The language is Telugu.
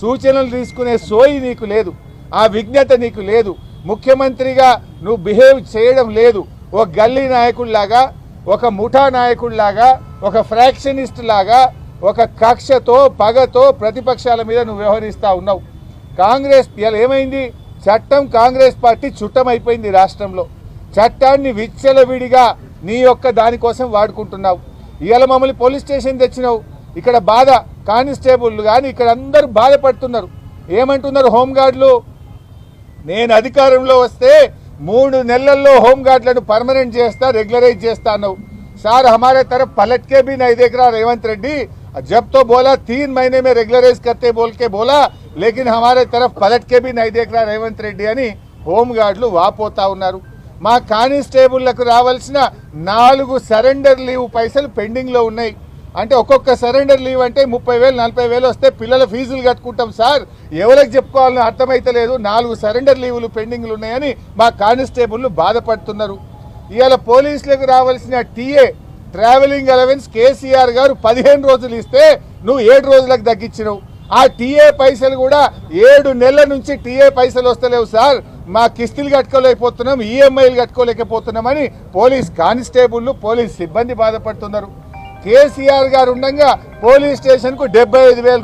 సూచనలు తీసుకునే సోయి నీకు లేదు, ఆ విజ్ఞత నీకు లేదు. ముఖ్యమంత్రిగా నువ్వు బిహేవ్ చేయడం లేదు. ఒక గల్లీ నాయకుడిలాగా, ఒక ముఠా నాయకుడిలాగా, ఒక ఫ్రాక్షనిస్ట్ లాగా, ఒక కక్షతో పగతో ప్రతిపక్షాల మీద నువ్వు వ్యవహరిస్తూ ఉన్నావు. కాంగ్రెస్ ఇలా ఏమైంది? చట్టం కాంగ్రెస్ పార్టీ చుట్టమైపోయింది. రాష్ట్రంలో చట్టాన్ని విచ్చలవిడిగా నీ యొక్క దానికోసం వాడుకుంటున్నావు. ఇవాళ మమ్మల్ని పోలీస్ స్టేషన్ తెచ్చినావు. ఇక్కడ బాధ కానిస్టేబుల్ కానీ ఇక్కడ అందరూ బాధపడుతున్నారు. ఏమంటున్నారు హోంగార్డులు? నేను అధికారంలో వస్తే 3 నెలల్లో హోంగార్డులను పర్మనెంట్ చేస్తా, రెగ్యులరైజ్ చేస్తా అన్నావు. సార్ हमारे तरफ पलट के भी नहीं देख रहा रेवंत रेड्डी. जब तो बोला 3 महीने में रेगुलराइज करते बोल के बोला, लेकिन हमारे तरफ पलट के भी नहीं देख रहा रेवंत रेड्डी అని హోంగార్డులు వాపోతా ఉన్నారు. మా కానిస్టేబుళ్లకు రావాల్సిన 4 సరెండర్ లీవ్ పైసలు పెండింగ్లో ఉన్నాయి. అంటే ఒక్కొక్క సరెండర్ లీవ్ అంటే 30,000 40,000 వస్తే పిల్లల ఫీజులు కట్టుకుంటాం సార్. ఎవరికి చెప్పుకోవాలని అర్థమైతలేదు. 4 సరెండర్ లీవులు పెండింగ్లు ఉన్నాయని మా కానిస్టేబుళ్లు బాధపడుతున్నారు. ఇవాళ పోలీసులకు రావాల్సిన టీఏ ట్రావెలింగ్ అలవెన్స్ కేసీఆర్ గారు 15 రోజులు ఇస్తే నువ్వు 7 రోజులకు తగ్గించినావు. ఆ టీఏ పైసలు కూడా 7 నెలల నుంచి టీఏ పైసలు వస్తలేవు సార్. మా కిస్తీలు కట్టుకోలేకపోతున్నాం, ఈఎంఐలు కట్టుకోలేకపోతున్నామని పోలీస్ కానిస్టేబుళ్లు, పోలీస్ సిబ్బంది బాధపడుతున్నారు. కేసీఆర్ గారు ఉండగా పోలీస్ స్టేషన్కు 75,000